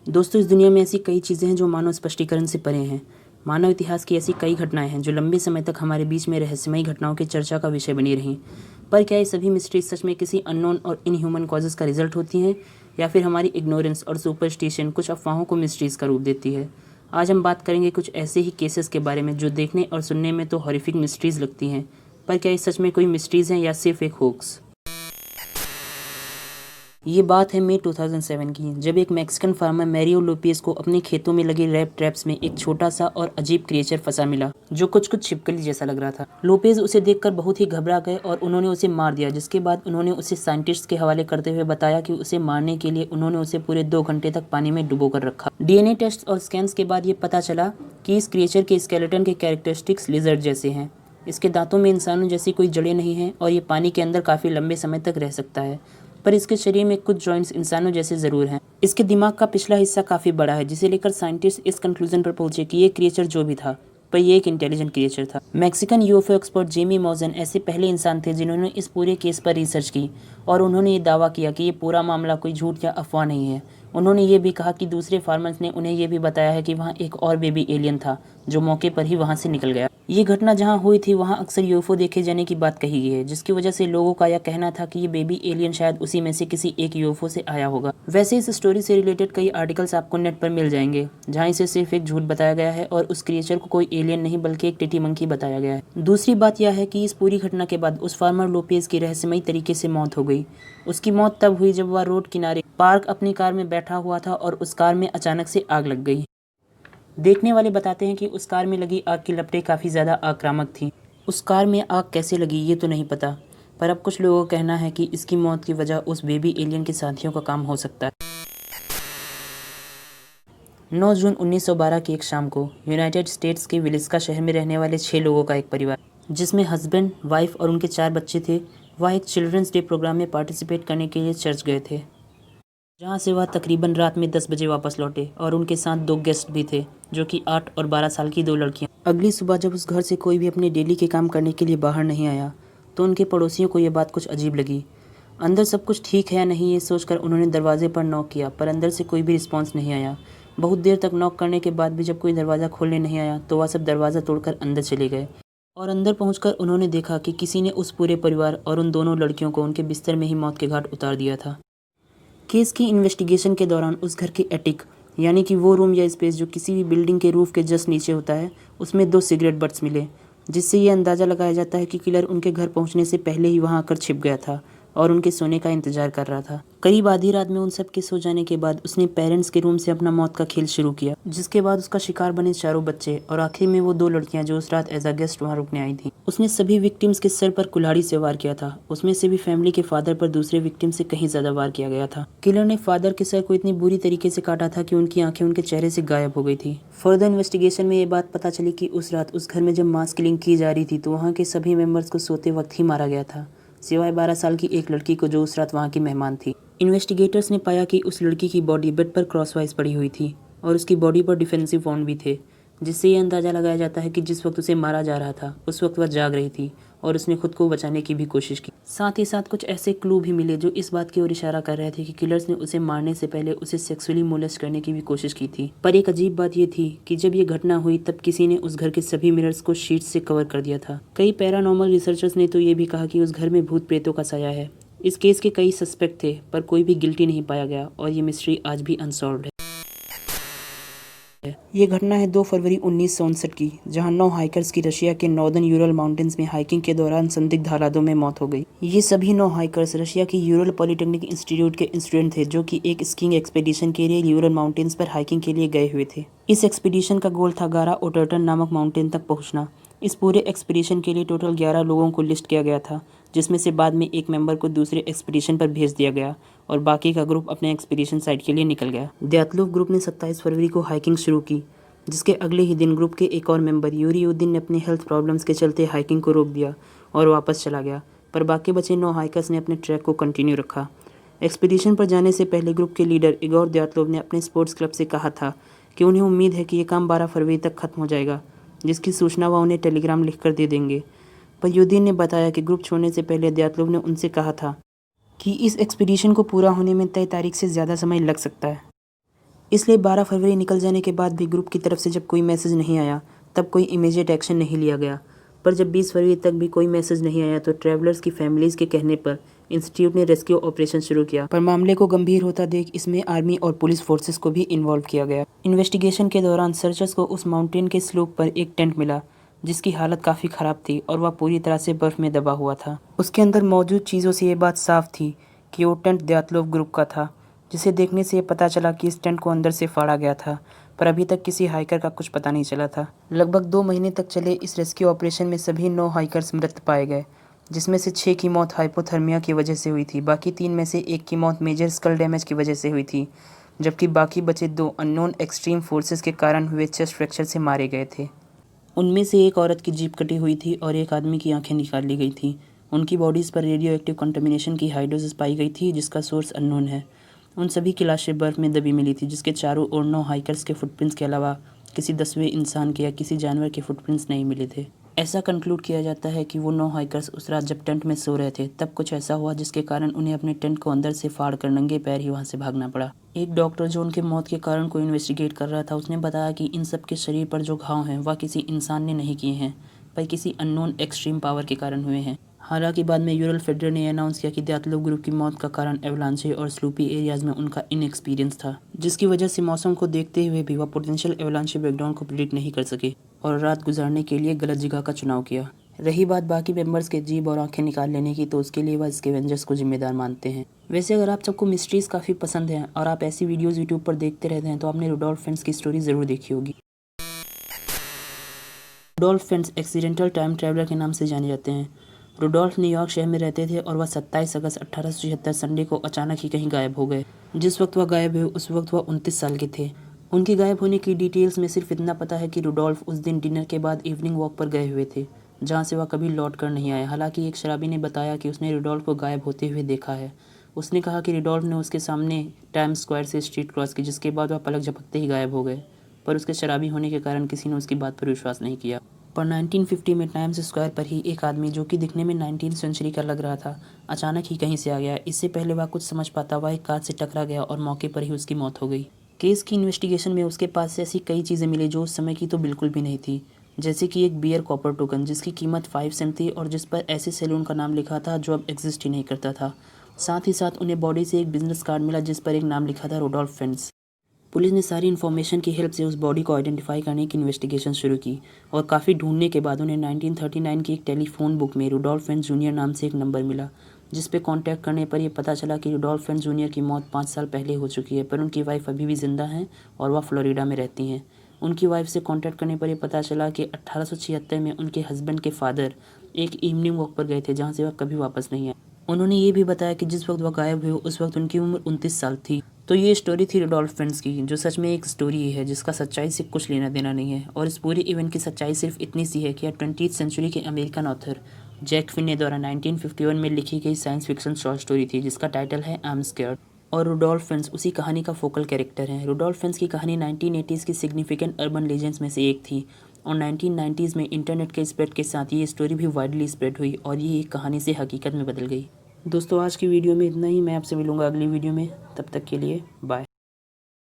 दोस्तों, इस दुनिया में ऐसी कई चीज़ें हैं जो मानव स्पष्टीकरण से परे हैं। मानव इतिहास की ऐसी कई घटनाएं हैं जो लंबे समय तक हमारे बीच में रहस्यमयी घटनाओं की चर्चा का विषय बनी रहीं। पर क्या ये सभी मिस्ट्रीज सच में किसी अननोन और इनह्यूमन कॉजेज़ का रिजल्ट होती हैं, या फिर हमारी इग्नोरेंस और सुपरस्टिशन कुछ अफवाहों को मिस्ट्रीज का रूप देती है? आज हम बात करेंगे कुछ ऐसे ही केसेस के बारे में जो देखने और सुनने में तो हॉरिफिक मिस्ट्रीज लगती हैं, पर क्या ये सच में कोई मिस्ट्रीज हैं या सिर्फ एक होक्स? ये बात है मई 2007 की, जब एक मैक्सिकन फार्मर मैरियो लोपेज को अपने खेतों में लगे रैट ट्रैप्स में एक छोटा सा और अजीब क्रिएचर फंसा मिला जो कुछ छिपकली जैसा लग रहा था। लोपेज उसे देखकर बहुत ही घबरा गए और उन्होंने उसे मार दिया, जिसके बाद उन्होंने उसे साइंटिस्ट के हवाले करते हुए बताया कि उसे मारने के लिए उन्होंने उसे पूरे 2 घंटे तक पानी में डुबो कर रखा। DNA टेस्ट और स्कैन्स के बाद ये पता चला कि इस क्रिएचर के स्केलेटन के कैरेक्टरिस्टिक्स लिजर्ड जैसे हैं। इसके दांतों में इंसानों जैसी कोई जड़ें नहीं हैं और ये पानी के अंदर काफ़ी लंबे समय तक रह सकता है, पर इसके शरीर में कुछ जॉइंट्स इंसानों जैसे ज़रूर हैं। इसके दिमाग का पिछला हिस्सा काफ़ी बड़ा है, जिसे लेकर साइंटिस्ट इस कंक्लूजन पर पहुंचे कि ये क्रिएचर जो भी था, पर ये एक इंटेलिजेंट क्रिएचर था। मैक्सिकन यूएफओ एक्सपर्ट जेमी मॉजन ऐसे पहले इंसान थे जिन्होंने इस पूरे केस पर रिसर्च की, और उन्होंने ये दावा किया कि ये पूरा मामला कोई झूठ या अफवाह नहीं है। उन्होंने ये भी कहा कि दूसरे फार्मर्स ने उन्हें ये भी बताया है कि वहाँ एक और बेबी एलियन था जो मौके पर ही वहाँ से निकल गया। ये घटना जहाँ हुई थी वहाँ अक्सर यूएफओ देखे जाने की बात कही गई है, जिसकी वजह से लोगों का यह कहना था कि ये बेबी एलियन शायद उसी में से किसी एक यूएफओ से आया होगा। वैसे इस स्टोरी से रिलेटेड कई आर्टिकल्स आपको नेट पर मिल जाएंगे जहाँ इसे सिर्फ एक झूठ बताया गया है और उस क्रिएचर को कोई एलियन नहीं बल्कि एक टिटी मंकी बताया गया है। दूसरी बात यह है कि इस पूरी घटना के बाद उस फार्मर लोपेज की रहस्यमयी तरीके से मौत हो गई। उसकी मौत तब हुई जब वह रोड किनारे पार्क अपनी कार में बैठा हुआ था और उस कार में अचानक से आग लग गई। देखने वाले बताते हैं कि उस कार में लगी आग की लपटें काफ़ी ज़्यादा आक्रामक थीं। उस कार में आग कैसे लगी ये तो नहीं पता, पर अब कुछ लोगों का कहना है कि इसकी मौत की वजह उस बेबी एलियन के साथियों का काम हो सकता है। 9 जून 1912 की एक शाम को यूनाइटेड स्टेट्स के विलिस्का शहर में रहने वाले 6 लोगों का एक परिवार, जिसमें हस्बैंड, वाइफ और उनके 4 बच्चे थे, वह एक चिल्ड्रंस डे प्रोग्राम में पार्टिसिपेट करने के लिए चर्च गए थे, जहाँ से वह तकरीबन रात में 10 बजे वापस लौटे। और उनके साथ 2 गेस्ट भी थे, जो कि 8 और 12 साल की 2 लड़कियाँ। अगली सुबह जब उस घर से कोई भी अपने डेली के काम करने के लिए बाहर नहीं आया, तो उनके पड़ोसियों को यह बात कुछ अजीब लगी। अंदर सब कुछ ठीक है या नहीं ये सोचकर उन्होंने दरवाजे पर नॉक किया, पर अंदर से कोई भी रिस्पॉन्स नहीं आया। बहुत देर तक नॉक करने के बाद भी जब कोई दरवाज़ा खोलने नहीं आया, तो वह सब दरवाज़ा तोड़कर अंदर चले गए। और अंदर पहुंचकर उन्होंने देखा कि किसी ने उस पूरे परिवार और उन दोनों लड़कियों को उनके बिस्तर में ही मौत के घाट उतार दिया था। केस की इन्वेस्टिगेशन के दौरान उस घर के एटिक, यानी कि वो रूम या स्पेस जो किसी भी बिल्डिंग के रूफ के जस्ट नीचे होता है, उसमें 2 सिगरेट बट्स मिले, जिससे ये अंदाज़ा लगाया जाता है कि किलर उनके घर पहुंचने से पहले ही वहां आकर छिप गया था और उनके सोने का इंतजार कर रहा था। करीब आधी रात में उन सब के सो जाने के बाद उसने पेरेंट्स के रूम से अपना मौत का खेल शुरू किया, जिसके बाद उसका शिकार बने चारों बच्चे और आखिर में वो 2 लड़कियां जो उस रात एज अ गेस्ट वहाँ रुकने आई थी। उसने सभी विक्टिम्स के सर पर कुल्हाड़ी से वार किया था। उसमें से भी फैमिली के फादर पर दूसरे विक्टिम से कहीं ज़्यादा वार किया गया था। किलर ने फादर के सर को इतनी बुरी तरीके से काटा था कि उनकी आंखें उनके चेहरे से गायब हो गई थी। फर्दर इन्वेस्टिगेशन में ये बात पता चली कि उस रात उस घर में जब मास किलिंग की जा रही थी, तो वहाँ के सभी मेंबर्स को सोते वक्त ही मारा गया था, सिवाय 12 साल की एक लड़की को जो उस रात वहाँ की मेहमान थी। इन्वेस्टिगेटर्स ने पाया कि उस लड़की की बॉडी बेड पर क्रॉसवाइज पड़ी हुई थी और उसकी बॉडी पर डिफेंसिव वॉन्ड भी थे, जिससे ये अंदाज़ा लगाया जाता है कि जिस वक्त उसे मारा जा रहा था उस वक्त वह जाग रही थी और उसने खुद को बचाने की भी कोशिश की। साथ ही साथ कुछ ऐसे क्लू भी मिले जो इस बात की ओर इशारा कर रहे थे कि किलर्स ने उसे मारने से पहले उसे सेक्सुअली मोलेस्ट करने की भी कोशिश की थी। पर एक अजीब बात यह थी कि जब ये घटना हुई तब किसी ने उस घर के सभी मिरर्स को शीट्स से कवर कर दिया था। कई पैरानॉर्मल रिसर्चर्स ने तो ये भी कहा कि उस घर में भूत प्रेतों का साया है। इस केस के कई सस्पेक्ट थे, पर कोई भी गिल्टी नहीं पाया गया और ये मिस्ट्री आज भी अनसॉल्व्ड है। ये घटना है 2 फरवरी 1959 की, जहां 9 हाइकर्स की रशिया के नॉर्दर्न यूरल माउंटेन्स में हाइकिंग के दौरान संदिग्ध हालातों में मौत हो गई। ये सभी 9 हाइकर्स रशिया की यूरल पॉलिटेक्निक इंस्टीट्यूट के स्टूडेंट थे, जो कि एक स्कीइंग एक्सपीडिशन के लिए यूरल माउंटेन्स पर हाइकिंग के लिए गए हुए थे। इस एक्सपीडिशन का गोल था गारा ओटर्टन नामक माउंटेन तक पहुंचना। इस पूरे एक्सपीडिशन के लिए टोटल 11 लोगों को लिस्ट किया गया था, जिसमें से बाद में एक मेंबर को दूसरे एक्सपीडिशन पर भेज दिया गया और बाकी का ग्रुप अपने एक्सपीडिशन साइट के लिए निकल गया। दयातलोव ग्रुप ने 27 फरवरी को हाइकिंग शुरू की, जिसके अगले ही दिन ग्रुप के एक और मेंबर यूरी उद्दीन ने अपने हेल्थ प्रॉब्लम्स के चलते हाइकिंग को रोक दिया और वापस चला गया, पर बाकी बचे 9 हाइकर्स ने अपने ट्रैक को कंटिन्यू रखा। एक्सपीडिशन पर जाने से पहले ग्रुप के लीडर इगोर दयातलोव ने अपने स्पोर्ट्स क्लब से कहा था कि उन्हें उम्मीद है कि ये काम 12 फरवरी तक खत्म हो जाएगा, जिसकी सूचना वह उन्हें टेलीग्राम लिखकर दे देंगे। पर युद्दीन ने बताया कि ग्रुप छोड़ने से पहले दयातलोव ने उनसे कहा था कि इस एक्सपीडिशन को पूरा होने में तय तारीख से ज़्यादा समय लग सकता है। इसलिए 12 फरवरी निकल जाने के बाद भी ग्रुप की तरफ से जब कोई मैसेज नहीं आया तब कोई इमीडिएट एक्शन नहीं लिया गया। पर जब 20 फरवरी तक भी कोई मैसेज नहीं आया तो ट्रैवलर्स की फैमिलीज़ के कहने पर इंस्टीट्यूट ने रेस्क्यू ऑपरेशन शुरू किया। पर मामले को गंभीर होता देख इसमें आर्मी और पुलिस फोर्सेस को भी इन्वॉल्व किया गया। इन्वेस्टिगेशन के दौरान सर्चर्स को उस माउंटेन के स्लोप पर एक टेंट मिला जिसकी हालत काफ़ी ख़राब थी और वह पूरी तरह से बर्फ़ में दबा हुआ था। उसके अंदर मौजूद चीज़ों से ये बात साफ थी कि वो टेंट दयातलोव ग्रुप का था, जिसे देखने से ये पता चला कि इस टेंट को अंदर से फाड़ा गया था। पर अभी तक किसी हाइकर का कुछ पता नहीं चला था। लगभग 2 महीने तक चले इस रेस्क्यू ऑपरेशन में सभी 9 हाइकर्स मृत पाए गए, जिसमें से 6 की मौत हाइपोथर्मिया की वजह से हुई थी। बाकी 3 में से 1 की मौत मेजर स्कल डैमेज की वजह से हुई थी, जबकि बाकी बचे 2 अननोन एक्सट्रीम फोर्सेस के कारण हुए चेस्ट फ्रैक्चर से मारे गए थे। उनमें से एक औरत की जीभ कटी हुई थी और एक आदमी की आंखें निकाल ली गई थी। उनकी बॉडीज़ पर रेडियो एक्टिव कंटामिनेशन की हाई डोजेस पाई गई थी, जिसका सोर्स अननोन है। उन सभी की लाशें बर्फ़ में दबी मिली थी, जिसके चारों ओर 9 हाइकर्स के फुटप्रिंट्स के अलावा किसी 10वें इंसान के या किसी जानवर के फुटप्रिंट्स नहीं मिले थे। ऐसा कंक्लूड किया जाता है कि वो 9 हाइकर्स उस रात जब टेंट में सो रहे थे तब कुछ ऐसा हुआ जिसके कारण उन्हें अपने टेंट को अंदर से फाड़ कर नंगे पैर ही वहाँ से भागना पड़ा। एक डॉक्टर जो उनके मौत के कारण को इन्वेस्टिगेट कर रहा था, उसने बताया कि इन सब के शरीर पर जो घाव हैं वह किसी इंसान ने नहीं किए हैं, पर किसी अननोन एक्सट्रीम पावर के कारण हुए हैं। हालांकि बाद में यूरल फेडरल ने अनाउंस किया कि दयातलोव ग्रुप की मौत का कारण एवलांचे और स्लूपी एरियाज में उनका इनएक्सपीरियंस था, जिसकी वजह से मौसम को देखते हुए भी वह पोटेंशियल एवलांचे ब्रेकडाउन को प्रिडिक्ट नहीं कर सके और रात गुजारने के लिए गलत जगह का चुनाव किया। रही बात बाकी मेंबर्स के जीभ और आंखें निकाल लेने की, तो उसके लिए वह स्कैवेंजर्स को जिम्मेदार मानते हैं। वैसे अगर आप सबको मिस्ट्रीज़ काफ़ी पसंद हैं और आप ऐसी वीडियोज़ यूट्यूब पर देखते रहते हैं तो आपने रुडोल्फ फेंट्स की स्टोरी ज़रूर देखी होगी। Rudolph Fentz accidental time traveller के नाम से जाने जाते हैं। रुडोल्फ न्यूयॉर्क शहर में रहते थे और वह 27 अगस्त 1876 संडे को अचानक ही कहीं गायब हो गए। जिस वक्त वह गायब हुए उस वक्त वह 29 साल के थे। उनके गायब होने की डिटेल्स में सिर्फ इतना पता है कि रुडोल्फ उस दिन डिनर के बाद इवनिंग वॉक पर गए हुए थे, जहाँ से वह कभी लौट कर नहीं आया। हालांकि एक शराबी ने बताया कि उसने रुडोल्फ को गायब होते हुए देखा है। उसने कहा कि रुडोल्फ ने उसके सामने टाइम्स स्क्वायर से स्ट्रीट क्रॉस की, जिसके बाद वह पलक झपकते ही गायब हो गए। पर उसके शराबी होने के कारण किसी ने उसकी बात पर विश्वास नहीं किया। पर 1950 में टाइम्स स्क्वायर पर ही एक आदमी, जो कि दिखने में 19वीं सेंचुरी का लग रहा था, अचानक ही कहीं से आ गया। इससे पहले वह कुछ समझ पाता वह एक कार से टकरा गया और मौके पर ही उसकी मौत हो गई। केस की इन्वेस्टिगेशन में उसके पास से ऐसी कई चीज़ें मिली जो उस समय की तो बिल्कुल भी नहीं थी, जैसे कि एक बियर कॉपर टोकन जिसकी कीमत 5 सेंट थी और जिस पर ऐसे सैलून का नाम लिखा था जो अब एग्जिस्ट ही नहीं करता था। साथ ही साथ उन्हें बॉडी से एक बिजनेस कार्ड मिला जिस पर एक नाम लिखा था रुडोल्फ फेंट्स। पुलिस ने सारी इन्फॉर्मेशन की हेल्प से उस बॉडी को आइडेंटिफाई करने की इन्वेस्टिगेशन शुरू की और काफ़ी ढूंढने के बाद उन्हें 1939 की एक टेलीफोन बुक में रुडोल्फ फेंट्स जूनियर नाम से एक नंबर मिला, जिस पे कांटेक्ट करने पर यह पता चला कि रुडोल्फ फेंट्स जूनियर की मौत 5 साल पहले हो चुकी है, पर उनकी वाइफ अभी भी ज़िंदा हैं और वह फ्लोरिडा में रहती हैं। उनकी वाइफ से कांटेक्ट करने पर यह पता चला कि 1876 में उनके हस्बैंड के फादर एक इवनिंग वॉक पर गए थे, जहाँ से वह कभी वापस नहीं आए। उन्होंने ये भी बताया कि जिस वक्त वह गायब हुए उस वक्त उनकी उम्र 29 साल थी। तो ये स्टोरी थी रुडोल्फ फेंट्स की, जो सच में एक स्टोरी ही है जिसका सच्चाई से कुछ लेना देना नहीं है। और इस पूरे इवेंट की सच्चाई सिर्फ इतनी सी है कि 20वीं सेंचुरी के अमेरिकन ऑथर जैक फिन्ने द्वारा 1951 में लिखी गई साइंस फिक्शन शॉर्ट स्टोरी थी जिसका टाइटल है आई एम स्केयर्ड, और रुडोल्फ फेंट्स उसी कहानी का फोकल कैरेक्टर है। रुडोल्फ फेंट्स की कहानी 1980s की सिग्निफिकेंट अर्बन लेजेंड्स में से एक थी और 1990s में इंटरनेट के स्प्रेड के साथ ये स्टोरी भी वाइडली स्प्रेड हुई और ये एक कहानी से हकीकत में बदल गई। दोस्तों आज की वीडियो में इतना ही। मैं आपसे मिलूंगा अगली वीडियो में, तब तक के लिए बाय।